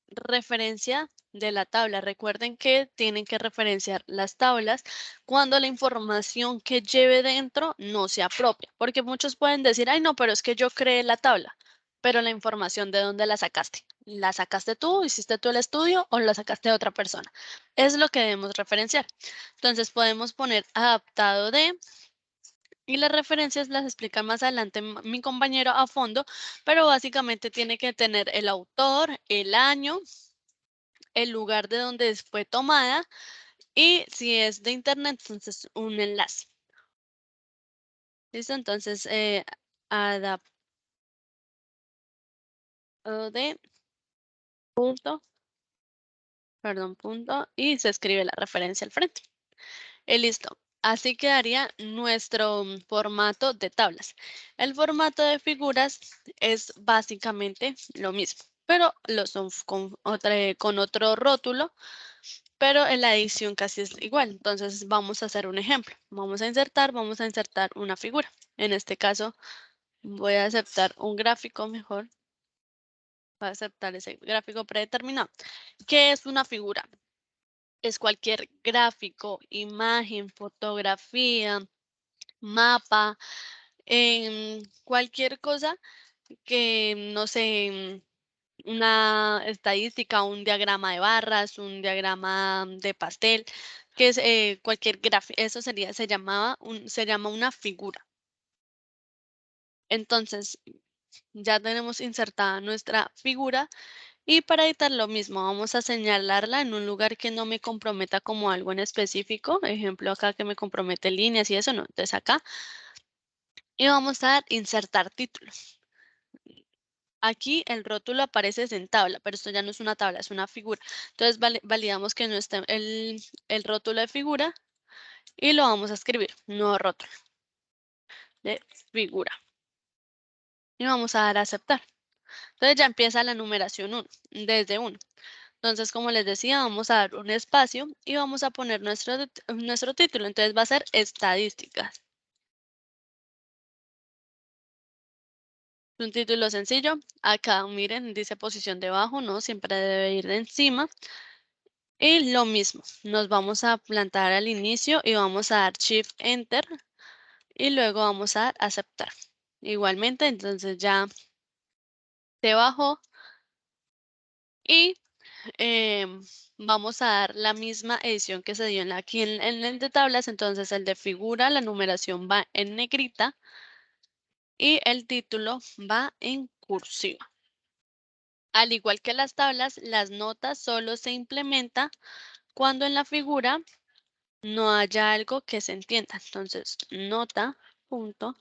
referencia de la tabla. Recuerden que tienen que referenciar las tablas cuando la información que lleve dentro no sea propia, porque muchos pueden decir, ay no, pero es que yo creé la tabla, pero la información de dónde la sacaste. ¿La sacaste tú, hiciste tú el estudio o la sacaste de otra persona? Es lo que debemos referenciar. Entonces podemos poner adaptado de, y las referencias las explica más adelante mi compañero a fondo, pero básicamente tiene que tener el autor, el año, el lugar de donde fue tomada y si es de internet, entonces un enlace. ¿Listo? Entonces, adaptado de punto, perdón, punto, y se escribe la referencia al frente. Y listo. Así quedaría nuestro formato de tablas. El formato de figuras es básicamente lo mismo, pero lo son con otro rótulo, pero en la edición casi es igual. Entonces vamos a hacer un ejemplo. Vamos a insertar una figura. En este caso voy a aceptar un gráfico mejor. Voy a aceptar ese gráfico predeterminado. ¿Qué es una figura? Es cualquier gráfico, imagen, fotografía, mapa, cualquier cosa que, no sé, una estadística, un diagrama de barras, un diagrama de pastel, que es cualquier gráfico, eso se llama una figura. Entonces, ya tenemos insertada nuestra figura Y para editar lo mismo, vamos a señalarla en un lugar que no me comprometa como algo en específico. Ejemplo, acá que me compromete líneas y eso no. Entonces acá. Y vamos a dar insertar título. Aquí el rótulo aparece en tabla, pero esto ya no es una tabla, es una figura. Entonces validamos que no esté el rótulo de figura y lo vamos a escribir, nuevo rótulo de figura. Y vamos a dar a aceptar. Entonces ya empieza la numeración 1, desde 1. Entonces, como les decía, vamos a dar un espacio y vamos a poner nuestro título. Entonces va a ser estadísticas. Un título sencillo. Acá, miren, dice posición debajo, ¿no? Siempre debe ir de encima. Y lo mismo, nos vamos a plantar al inicio y vamos a dar Shift Enter y luego vamos a dar aceptar. Igualmente, entonces ya debajo y vamos a dar la misma edición que se dio aquí en el de tablas. Entonces el de figura, la numeración va en negrita y el título va en cursiva. Al igual que las tablas, las notas solo se implementa cuando en la figura no haya algo que se entienda. Entonces, nota, punto.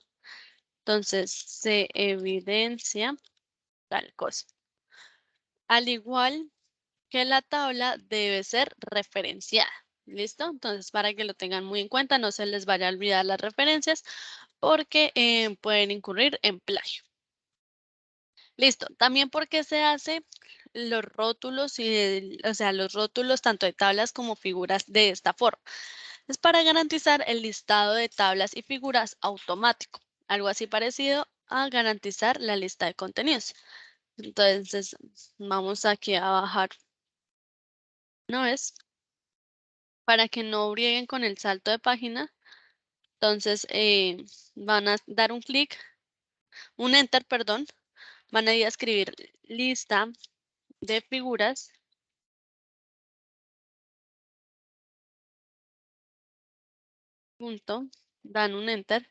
Entonces, se evidencia tal cosa. Al igual que la tabla debe ser referenciada. ¿Listo? Entonces, para que lo tengan muy en cuenta, no se les vaya a olvidar las referencias porque pueden incurrir en plagio. Listo. También porque se hace los rótulos o sea, los rótulos tanto de tablas como figuras de esta forma. Es para garantizar el listado de tablas y figuras automático, algo así parecido a garantizar la lista de contenidos. Entonces, vamos aquí a bajar una vez para que no brieguen con el salto de página. Entonces, van a dar un clic, un enter, perdón, van a ir a escribir lista de figuras. Punto, dan un enter,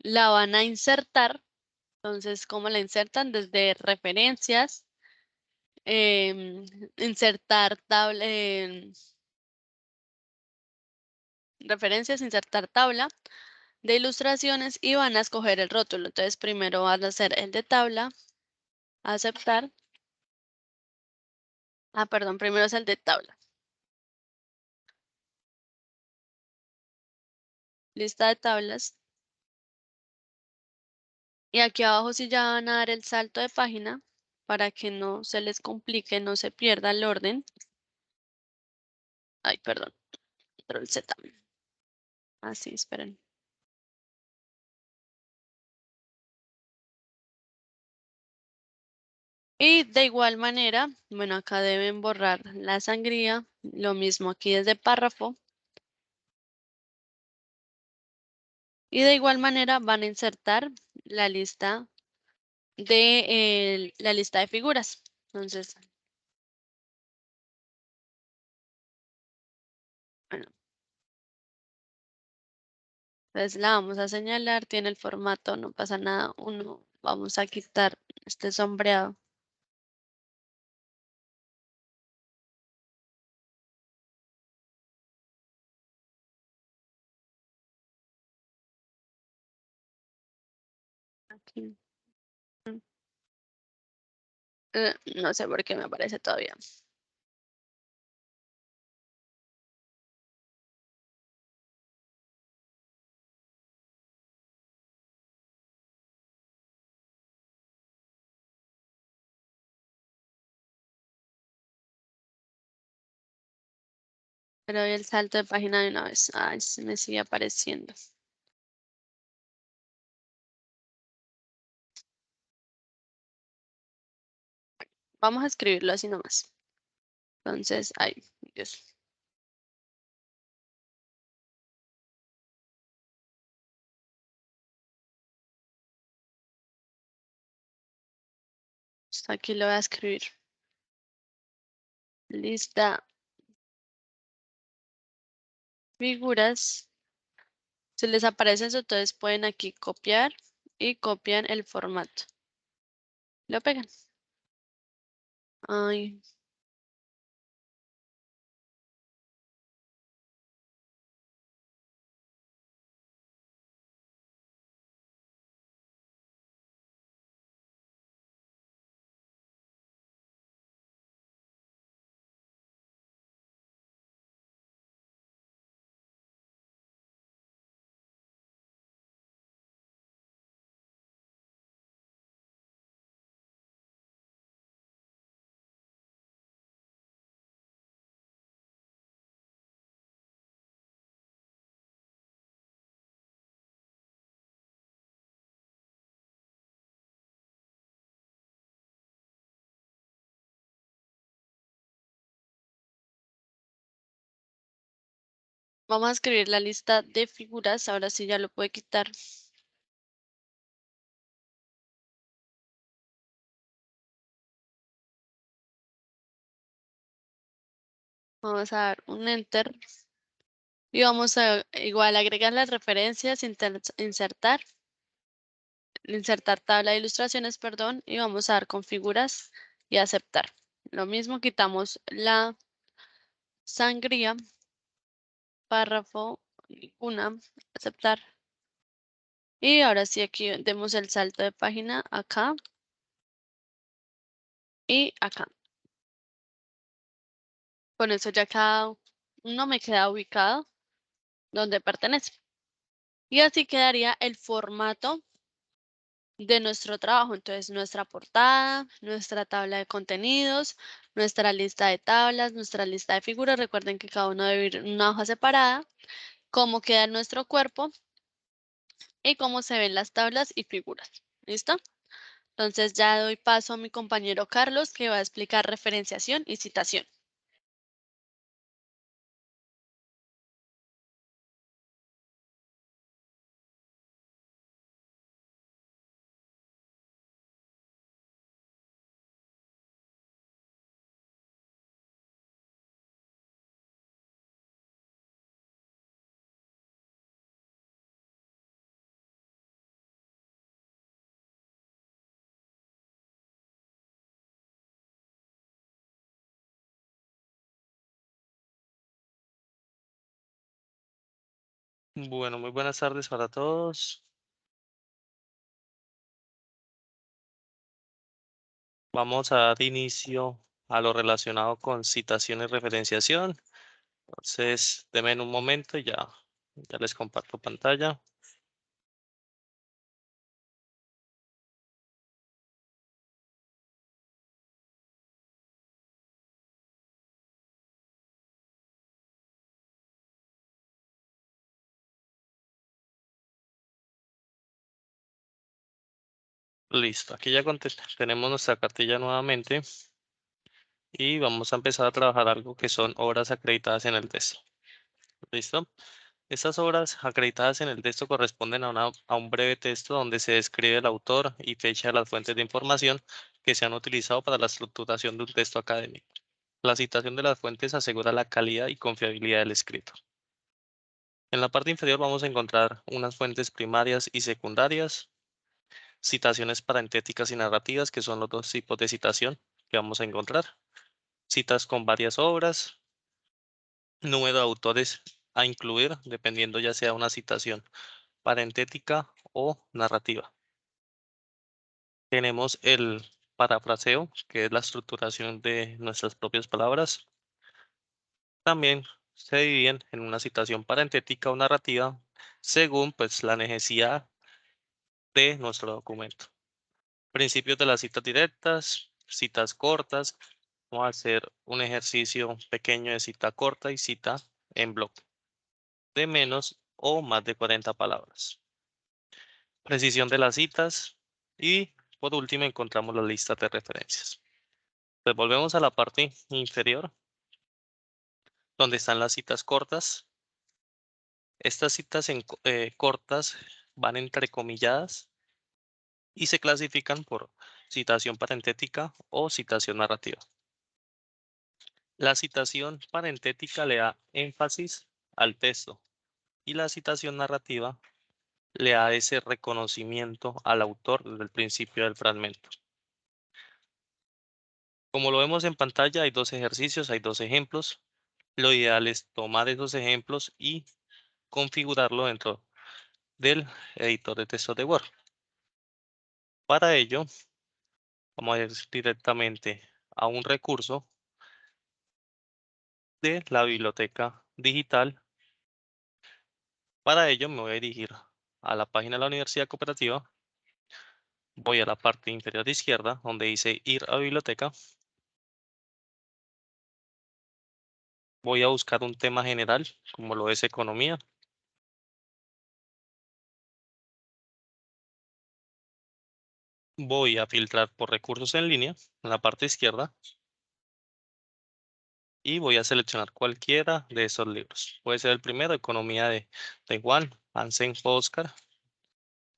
la van a insertar. Entonces, ¿cómo la insertan? Desde referencias, insertar tabla, referencias, insertar tabla de ilustraciones y van a escoger el rótulo. Entonces, primero van a hacer el de tabla, aceptar. Perdón, primero es el de tabla. Lista de tablas. Y aquí abajo sí ya van a dar el salto de página para que no se les complique, no se pierda el orden. Ay, perdón, control Z. Así, esperen. Y de igual manera, bueno, acá deben borrar la sangría, lo mismo aquí desde párrafo. Y de igual manera van a insertar la lista de figuras. Entonces, bueno, entonces la vamos a señalar, tiene el formato, no pasa nada. Vamos a quitar este sombreado. Aquí. No sé por qué me aparece todavía. Pero doy el salto de página de una vez. Ay, se me sigue apareciendo. Vamos a escribirlo así nomás. Entonces, ay, Dios. Aquí lo voy a escribir. Lista figuras. Si les aparece eso, entonces pueden aquí copiar y copian el formato. Lo pegan. Ay. Vamos a escribir la lista de figuras. Ahora sí ya lo puede quitar. Vamos a dar un enter. Y vamos a igual agregar las referencias, insertar tabla de ilustraciones, perdón, y vamos a dar configuras y aceptar. Lo mismo, quitamos la sangría, párrafo, ninguna, aceptar. Y ahora sí aquí demos el salto de página acá y acá. Con eso ya cada uno me queda ubicado donde pertenece. Y así quedaría el formato de nuestro trabajo. Entonces, nuestra portada, nuestra tabla de contenidos, nuestra lista de tablas, nuestra lista de figuras. Recuerden que cada uno debe ir en una hoja separada, cómo queda nuestro cuerpo y cómo se ven las tablas y figuras. ¿Listo? Entonces ya doy paso a mi compañero Carlos, que va a explicar referenciación y citación. Bueno, muy buenas tardes para todos. Vamos a dar inicio a lo relacionado con citación y referenciación. Entonces, denme un momento y ya les comparto pantalla. Listo, aquí ya tenemos nuestra cartilla nuevamente y vamos a empezar a trabajar algo que son obras acreditadas en el texto. ¿Listo? Estas obras acreditadas en el texto corresponden a un breve texto donde se describe el autor y fecha de las fuentes de información que se han utilizado para la estructuración de un texto académico. La citación de las fuentes asegura la calidad y confiabilidad del escrito. En la parte inferior vamos a encontrar unas fuentes primarias y secundarias, citaciones parentéticas y narrativas, que son los dos tipos de citación que vamos a encontrar, citas con varias obras, número de autores a incluir, dependiendo ya sea una citación parentética o narrativa. Tenemos el parafraseo, que es la estructuración de nuestras propias palabras. También se dividen en una citación parentética o narrativa según pues la necesidad de nuestro documento. Principios de las citas directas, citas cortas. Vamos a hacer un ejercicio pequeño de cita corta y cita en bloque de menos o más de 40 palabras. Precisión de las citas y por último encontramos la lista de referencias. Pues volvemos a la parte inferior donde están las citas cortas. Estas citas cortas van entrecomilladas y se clasifican por citación parentética o citación narrativa. La citación parentética le da énfasis al texto y la citación narrativa le da ese reconocimiento al autor desde el principio del fragmento. Como lo vemos en pantalla, hay dos ejercicios, hay dos ejemplos. Lo ideal es tomar esos ejemplos y configurarlo dentro del editor de texto de Word. Para ello, vamos a ir directamente a un recurso de la biblioteca digital. Para ello me voy a dirigir a la página de la Universidad Cooperativa. Voy a la parte inferior izquierda donde dice ir a biblioteca. Voy a buscar un tema general como lo es economía. Voy a filtrar por recursos en línea en la parte izquierda y voy a seleccionar cualquiera de esos libros. Puede ser el primero, Economía de Taiwán, Hansen Oscar.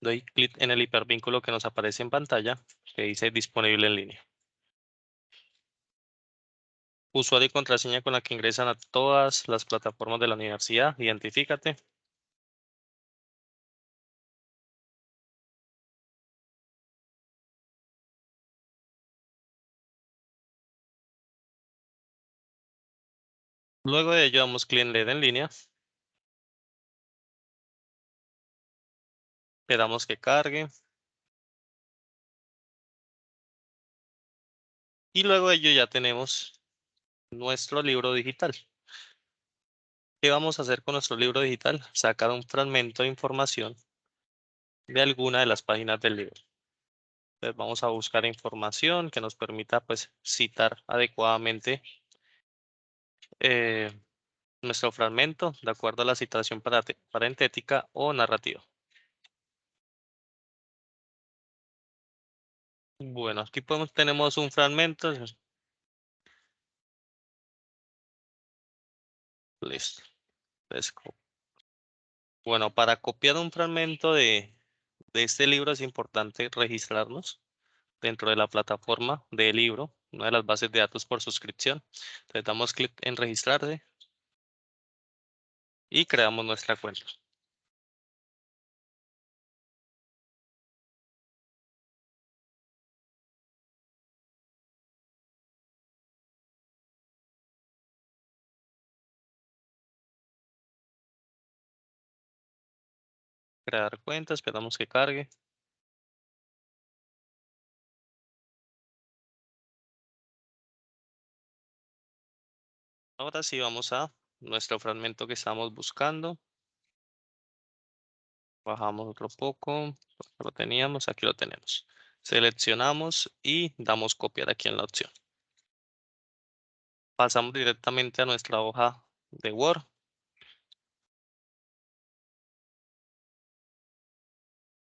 Doy clic en el hipervínculo que nos aparece en pantalla que dice disponible en línea. Usuario y contraseña con la que ingresan a todas las plataformas de la universidad. Identifícate. Luego de ello damos clic en leer en línea. Esperamos que cargue. Y luego de ello ya tenemos nuestro libro digital. ¿Qué vamos a hacer con nuestro libro digital? Sacar un fragmento de información de alguna de las páginas del libro. Entonces vamos a buscar información que nos permita pues citar adecuadamente eh, nuestro fragmento de acuerdo a la citación parentética o narrativa. Bueno, aquí tenemos un fragmento. Listo. Entonces, bueno, para copiar un fragmento de este libro es importante registrarnos dentro de la plataforma del libro, una de las bases de datos por suscripción. Entonces damos clic en registrarse y creamos nuestra cuenta. Crear cuenta, esperamos que cargue. Ahora sí vamos a nuestro fragmento que estamos buscando. Bajamos otro poco, lo teníamos, aquí lo tenemos. Seleccionamos y damos copiar aquí en la opción. Pasamos directamente a nuestra hoja de Word.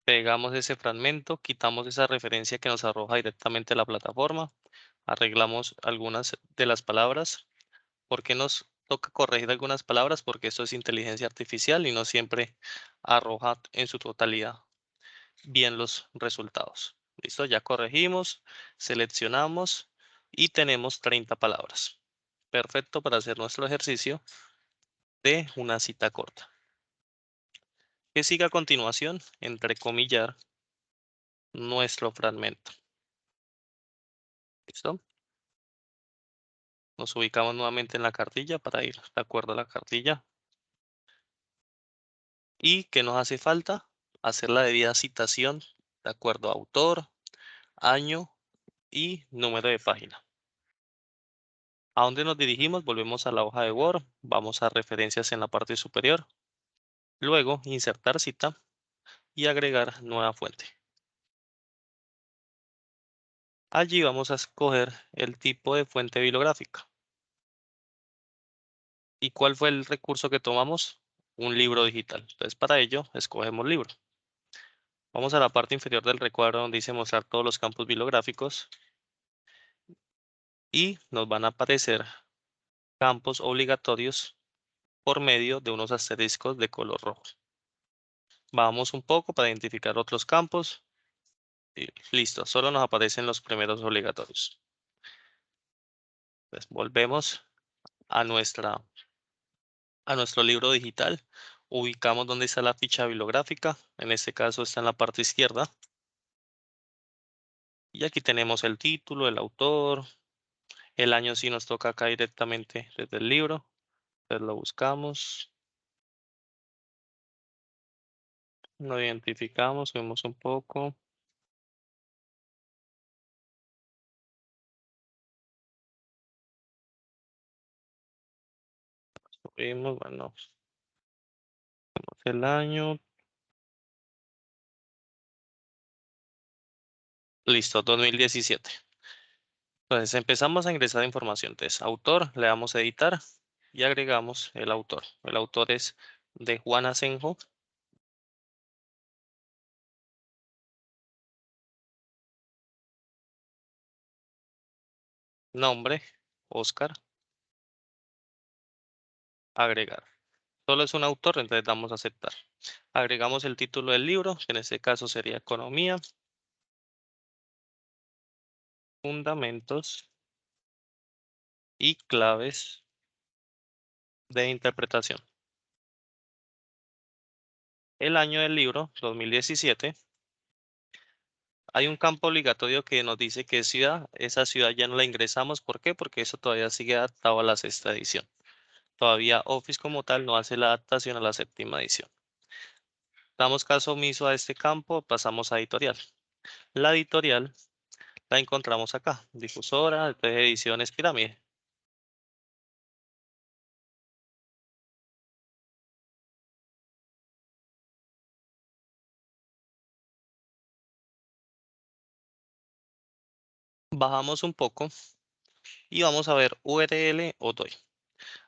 Pegamos ese fragmento, quitamos esa referencia que nos arroja directamente la plataforma. Arreglamos algunas de las palabras. ¿Por qué nos toca corregir algunas palabras? Porque esto es inteligencia artificial y no siempre arroja en su totalidad bien los resultados. Listo, ya corregimos, seleccionamos y tenemos 30 palabras. Perfecto para hacer nuestro ejercicio de una cita corta. ¿Qué sigue a continuación? Entrecomillar nuestro fragmento. ¿Listo? Nos ubicamos nuevamente en la cartilla para ir de acuerdo a la cartilla. ¿Y qué nos hace falta? Hacer la debida citación de acuerdo a autor, año y número de página. ¿A dónde nos dirigimos? Volvemos a la hoja de Word, vamos a referencias en la parte superior, luego insertar cita y agregar nueva fuente. Allí vamos a escoger el tipo de fuente bibliográfica. ¿Y cuál fue el recurso que tomamos? Un libro digital. Entonces para ello escogemos libro. Vamos a la parte inferior del recuadro donde dice mostrar todos los campos bibliográficos y nos van a aparecer campos obligatorios por medio de unos asteriscos de color rojo. Vamos un poco para identificar otros campos y listo, solo nos aparecen los primeros obligatorios. Pues volvemos a nuestro libro digital, ubicamos donde está la ficha bibliográfica, en este caso está en la parte izquierda. Y aquí tenemos el título, el autor, El año sí nos toca acá directamente desde el libro. Entonces lo buscamos. Lo identificamos, subimos un poco. Subimos, bueno, el año. Listo, 2017. Entonces empezamos a ingresar información. Entonces, autor, le damos a editar y agregamos el autor. El autor es de Juan Asenjo. Nombre, Oscar. Agregar. Solo es un autor, entonces damos a aceptar. Agregamos el título del libro, que en este caso sería Economía, Fundamentos y Claves de Interpretación. El año del libro, 2017. Hay un campo obligatorio que nos dice que es ciudad. Esa ciudad ya no la ingresamos. ¿Por qué? Porque eso todavía sigue adaptado a la sexta edición. Todavía Office como tal no hace la adaptación a la séptima edición. Damos caso omiso a este campo, pasamos a editorial. La editorial la encontramos acá, difusora, entonces ediciones pirámide. Bajamos un poco y vamos a ver URL o DOI.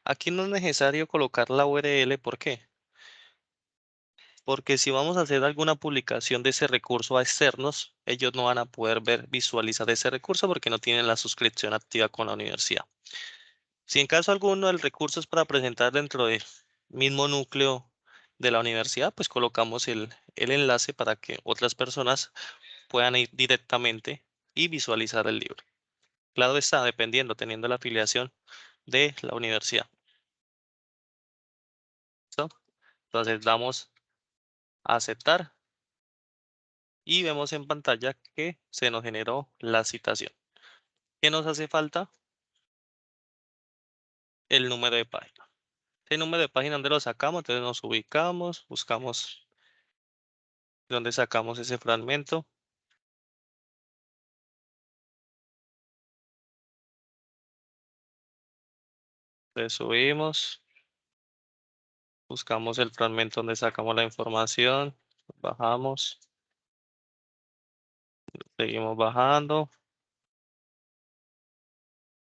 Aquí no es necesario colocar la URL, ¿por qué? Porque si vamos a hacer alguna publicación de ese recurso a externos, ellos no van a poder ver, visualizar ese recurso porque no tienen la suscripción activa con la universidad. Si en caso alguno el recurso es para presentar dentro del mismo núcleo de la universidad, pues colocamos el enlace para que otras personas puedan ir directamente y visualizar el libro. Claro está, dependiendo, teniendo la afiliación de la universidad. ¿Listo? Entonces damos a aceptar y vemos en pantalla que se nos generó la citación. ¿Qué nos hace falta? El número de página. El número de página, ¿dónde lo sacamos? Entonces nos ubicamos, buscamos dónde sacamos ese fragmento. Entonces subimos, buscamos el fragmento donde sacamos la información, bajamos, seguimos bajando.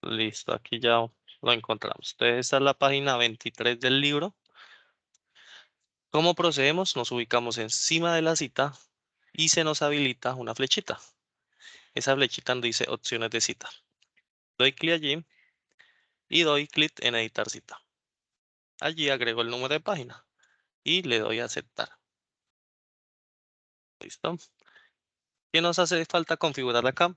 Listo, aquí ya lo encontramos. Entonces esta es la página 23 del libro. ¿Cómo procedemos? Nos ubicamos encima de la cita y se nos habilita una flechita. Esa flechita nos dice opciones de cita. Doy clic allí y doy clic en editar cita. Allí agrego el número de página y le doy a aceptar. ¿Listo? ¿Qué nos hace falta configurar acá?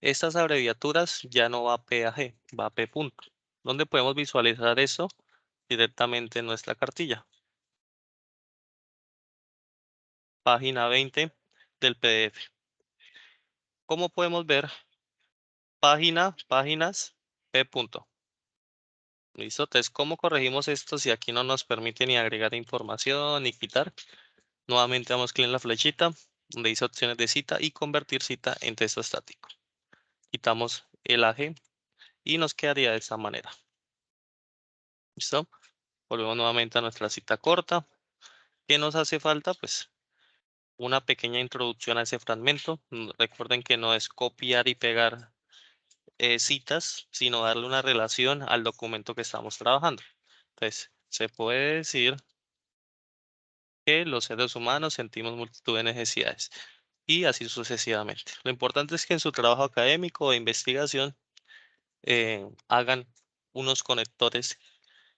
Estas abreviaturas ya no va P a G, va a P punto. ¿Dónde podemos visualizar eso? Directamente en nuestra cartilla. Página 20 del PDF. ¿Cómo podemos ver? Páginas, P punto. Listo, entonces, ¿cómo corregimos esto si aquí no nos permite ni agregar información ni quitar? Nuevamente damos clic en la flechita donde dice opciones de cita y convertir cita en texto estático. Quitamos el AG y nos quedaría de esta manera. ¿Listo? Volvemos nuevamente a nuestra cita corta. ¿Qué nos hace falta? Pues una pequeña introducción a ese fragmento. Recuerden que no es copiar y pegar citas, sino darle una relación al documento que estamos trabajando. Entonces, se puede decir que los seres humanos sentimos multitud de necesidades y así sucesivamente. Lo importante es que en su trabajo académico o de investigación hagan unos conectores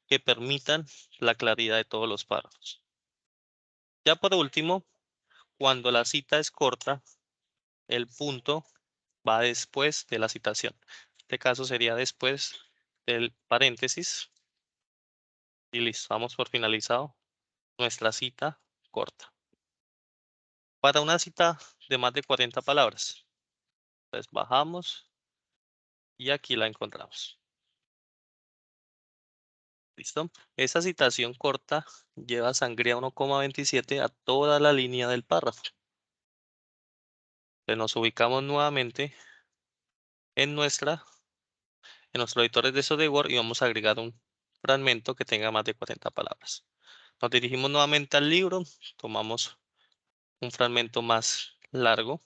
que permitan la claridad de todos los párrafos. Ya por último, cuando la cita es corta, el punto va después de la citación. En este caso sería después del paréntesis. Y listo, vamos por finalizado nuestra cita corta. Para una cita de más de 40 palabras, entonces bajamos y aquí la encontramos. ¿Listo? Esa citación corta lleva sangría 1,27 a toda la línea del párrafo. Entonces nos ubicamos nuevamente en nuestro editor de Software Word y vamos a agregar un fragmento que tenga más de 40 palabras. Nos dirigimos nuevamente al libro, tomamos un fragmento más largo.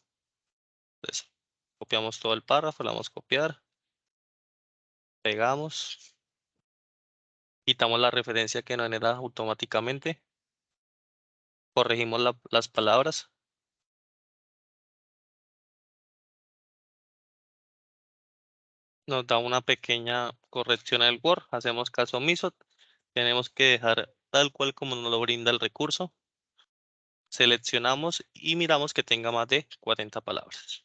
Entonces, copiamos todo el párrafo, le damos a copiar, pegamos, quitamos la referencia que no genera automáticamente, corregimos las palabras. Nos da una pequeña corrección en el Word, hacemos caso omiso, tenemos que dejar tal cual como nos lo brinda el recurso. Seleccionamos y miramos que tenga más de 40 palabras.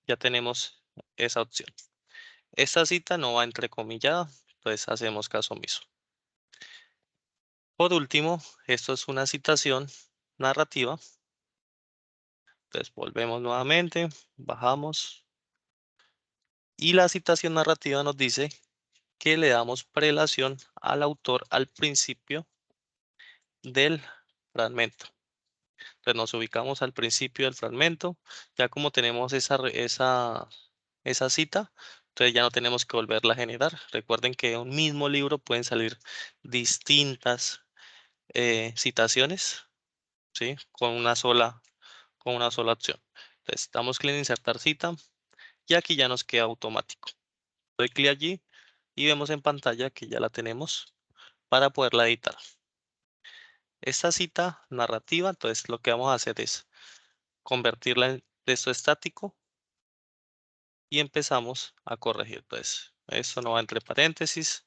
Ya tenemos esa opción. Esta cita no va entrecomillada, entonces hacemos caso omiso. Por último, esto es una citación narrativa. Entonces volvemos nuevamente, bajamos. Y la citación narrativa nos dice que le damos prelación al autor al principio del fragmento. Entonces nos ubicamos al principio del fragmento. Ya como tenemos esa cita, entonces ya no tenemos que volverla a generar. Recuerden que en un mismo libro pueden salir distintas citaciones, ¿sí? Con una sola opción. Entonces damos clic en insertar cita y aquí ya nos queda automático. Doy clic allí y vemos en pantalla que ya la tenemos para poderla editar. Esta cita narrativa, entonces lo que vamos a hacer es convertirla en texto estático y empezamos a corregir. Entonces, esto no va entre paréntesis,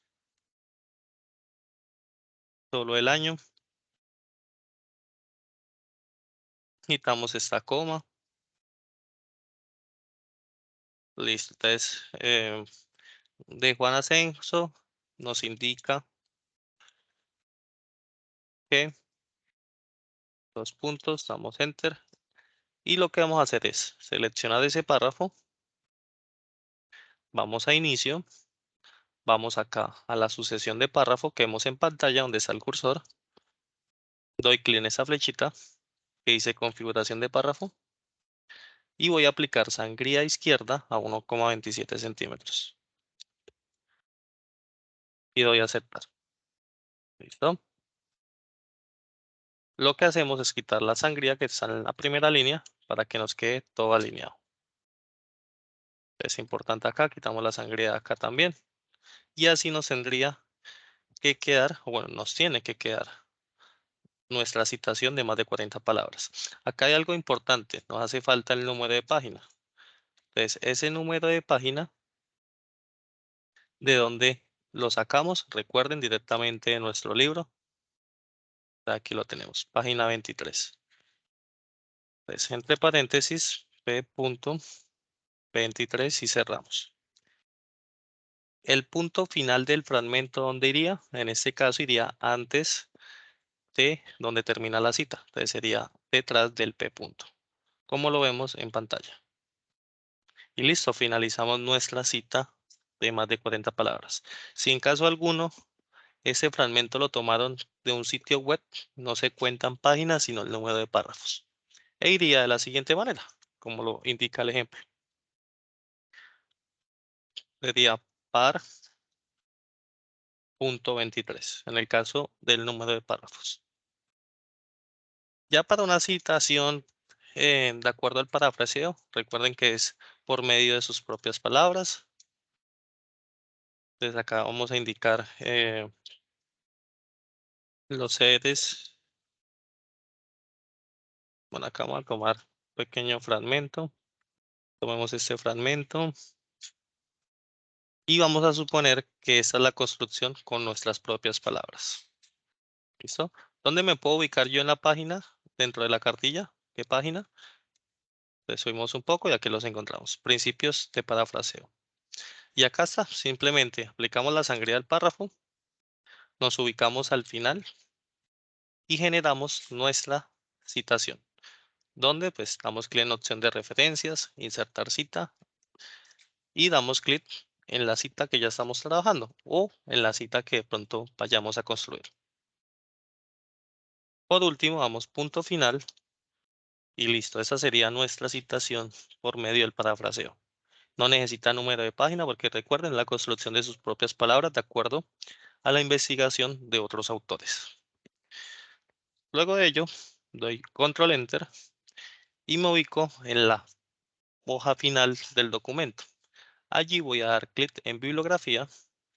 solo el año. Quitamos esta coma. Listo. Entonces, de Juan Ascenso nos indica que dos puntos, damos enter. Y lo que vamos a hacer es seleccionar ese párrafo. Vamos a inicio. Vamos acá a la sucesión de párrafo que vemos en pantalla donde está el cursor. Doy clic en esa flechita que dice configuración de párrafo. Y voy a aplicar sangría izquierda a 1,27 centímetros. Y doy a aceptar. ¿Listo? Lo que hacemos es quitar la sangría que está en la primera línea para que nos quede todo alineado. Es importante acá, quitamos la sangría de acá también. Y así nos tendría que quedar, o bueno, nos tiene que quedar nuestra citación de más de 40 palabras. Acá hay algo importante, nos hace falta el número de página. Entonces, ese número de página, ¿de dónde lo sacamos? Recuerden, directamente de nuestro libro. Aquí lo tenemos, página 23. Entonces, entre paréntesis, P.23 y cerramos. El punto final del fragmento, ¿dónde iría? En este caso iría antes de donde termina la cita. Entonces sería detrás del P punto, como lo vemos en pantalla. Y listo, finalizamos nuestra cita de más de 40 palabras. Si en caso alguno ese fragmento lo tomaron de un sitio web, no se cuentan páginas, sino el número de párrafos. E iría de la siguiente manera, como lo indica el ejemplo. Sería par punto 23, en el caso del número de párrafos. Ya para una citación, de acuerdo al parafraseo, recuerden que es por medio de sus propias palabras. Entonces acá vamos a indicar los sedes. Bueno, acá vamos a tomar un pequeño fragmento. Tomemos este fragmento. Y vamos a suponer que esta es la construcción con nuestras propias palabras. ¿Listo? ¿Dónde me puedo ubicar yo en la página? Dentro de la cartilla. ¿Qué página? Le subimos un poco y aquí los encontramos. Principios de parafraseo. Y acá está. Simplemente aplicamos la sangría del párrafo. Nos ubicamos al final. Y generamos nuestra citación. Donde pues damos clic en opción de referencias. Insertar cita. Y damos clic en la cita que ya estamos trabajando o en la cita que de pronto vayamos a construir. Por último, damos punto final y listo. Esa sería nuestra citación por medio del parafraseo. No necesita número de página porque recuerden la construcción de sus propias palabras de acuerdo a la investigación de otros autores. Luego de ello, doy control enter y me ubico en la hoja final del documento. Allí voy a dar clic en bibliografía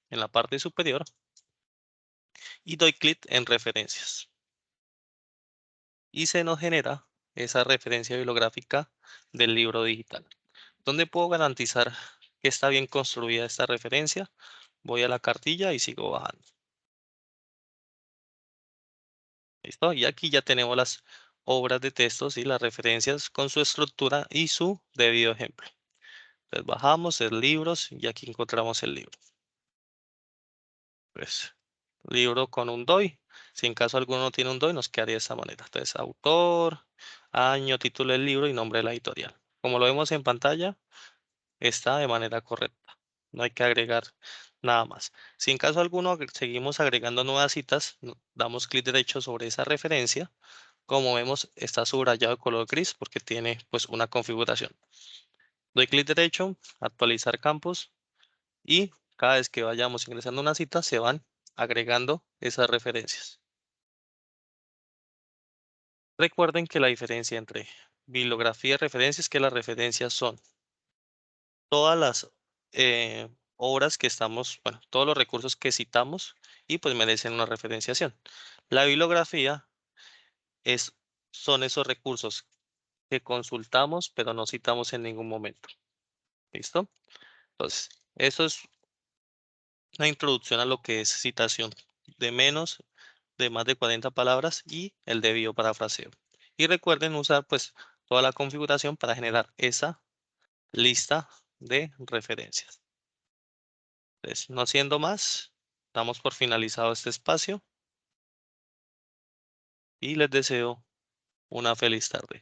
en la parte superior y doy clic en referencias. Y se nos genera esa referencia bibliográfica del libro digital. ¿Dónde puedo garantizar que está bien construida esta referencia? Voy a la cartilla y sigo bajando. ¿Listo? Y aquí ya tenemos las obras de textos y las referencias con su estructura y su debido ejemplo. Entonces bajamos el libros y aquí encontramos el libro. Pues, libro con un DOI. Si en caso alguno no tiene un DOI, nos quedaría de esta manera. Entonces, autor, año, título del libro y nombre de la editorial. Como lo vemos en pantalla, está de manera correcta. No hay que agregar nada más. Si en caso alguno seguimos agregando nuevas citas, damos clic derecho sobre esa referencia. Como vemos, está subrayado de color gris porque tiene pues una configuración. Doy clic derecho, actualizar campos y cada vez que vayamos ingresando una cita se van agregando esas referencias. Recuerden que la diferencia entre bibliografía y referencias es que las referencias son todas las obras que estamos, bueno, todos los recursos que citamos y pues merecen una referenciación. La bibliografía son esos recursos que consultamos pero no citamos en ningún momento. ¿Listo? Entonces, eso es una introducción a lo que es citación de más de 40 palabras y el debido parafraseo. Y recuerden usar pues toda la configuración para generar esa lista de referencias. Entonces, no siendo más, damos por finalizado este espacio y les deseo una feliz tarde.